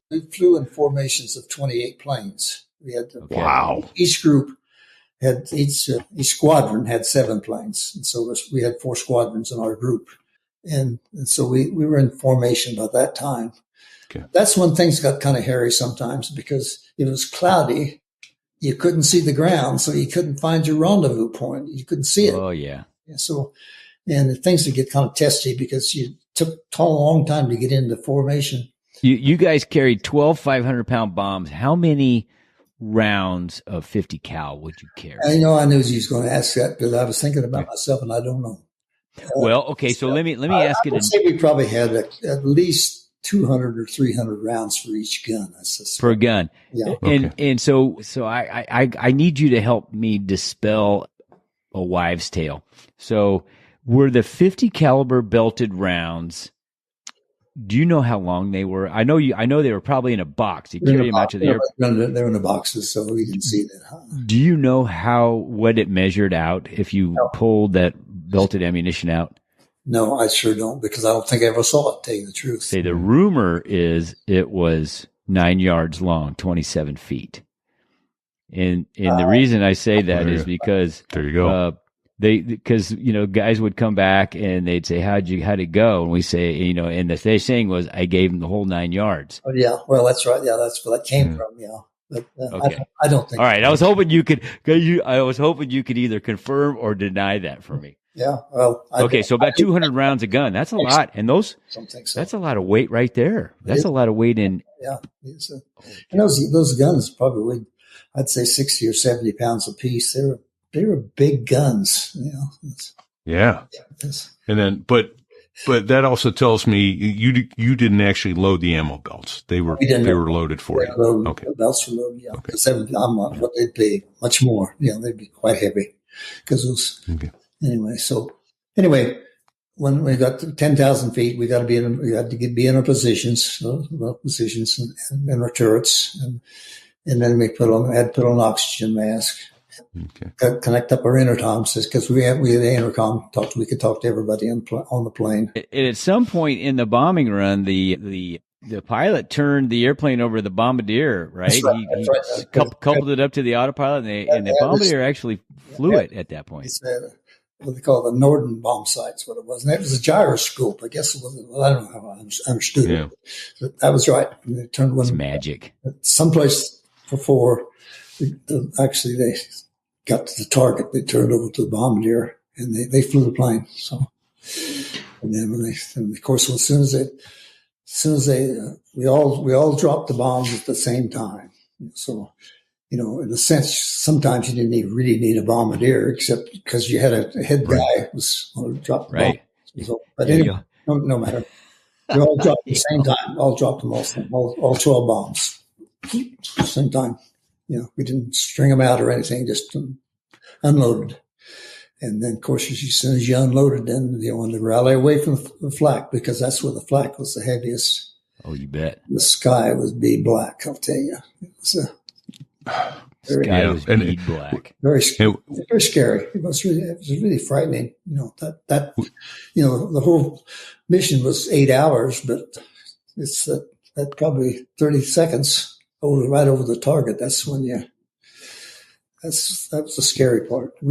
We flew in formations of 28 planes. We had Wow. Each group had each squadron had 7 planes, and so we had 4 squadrons in our group, and so we were in formation by that time. Okay. That's when things got kind of hairy sometimes because it was cloudy. You couldn't see the ground, so you couldn't find your rendezvous point. You couldn't see it. Oh, yeah. So, and things would get kind of testy because you took a long time to get into formation. You guys carried 12 500-pound bombs. How many rounds of 50 cal would you carry? I knew you was going to ask that because I was thinking about myself, and I don't know. Well, okay, so let me ask I would say we probably had at least 200 or 300 rounds for each gun. For a gun. Yeah. And so I need you to help me dispel a wives' tale. So were the 50 caliber belted rounds, do you know how long they were? I know they were probably in a box. You carry them out to the airport. They were in the boxes, so we didn't see that. Huh? Do you know what it measured out if you pulled that belted ammunition out? No, I sure don't, because I don't think I ever saw it, to tell you the truth. Say the rumor is it was 9 yards long, 27 feet. And the reason I say that is because there you go. Because guys would come back and they'd say, how'd it go? And we say, and the saying was, I gave him the whole 9 yards. Oh, yeah. Well, that's right. Yeah, that's where that came from. Yeah. But okay. I don't think. All right. I was hoping you could either confirm or deny that for me. Yeah. Well. Okay. So about 200 rounds a gun. That's a lot. And so. That's a lot of weight right there. That's a lot of weight in. Yeah. And those guns probably weighed, I'd say 60 or 70 pounds apiece. They were big guns. Yeah. And then, but that also tells me you didn't actually load the ammo belts. They were loaded for you. Okay. The belts were loaded. Yeah. Okay. But they'd be much more. Yeah. They'd be quite heavy because it was. Okay. Anyway, when we got to 10,000 feet, we had to be in our positions, and in our turrets, and then we had to put on oxygen mask. Okay. Connect up our intercoms because we had the intercom. We could talk to everybody on the plane. And at some point in the bombing run, the pilot turned the airplane over to the bombardier, right? That's right. He coupled it up to the autopilot, and the bombardier actually flew it at that point. It's what they call the Norden bomb sights, what it was. And it was a gyroscope. I guess it wasn't. Well, I don't know how I understood it. But that was right. And they turned one. It's magic. Someplace before, actually, they got to the target. They turned over to the bombardier, and they flew the plane. So, and then of course, as soon as we all dropped the bombs at the same time. So, in a sense, sometimes you didn't really need a bombardier, except because you had a head guy who was going to drop the bomb. So, but anyway, no matter. We all dropped at the same time. All dropped them all 12 bombs at the same time. We didn't string them out or anything, just unloaded. And then, of course, as soon as you unloaded, then you wanted to rally away from the flak, because that's where the flak was the heaviest. Oh, you bet. The sky was bead black, I'll tell you. It was bead black. Very scary. It was really frightening. The whole mission was 8 hours, but it's that probably 30 seconds right over the target. That was the scary part.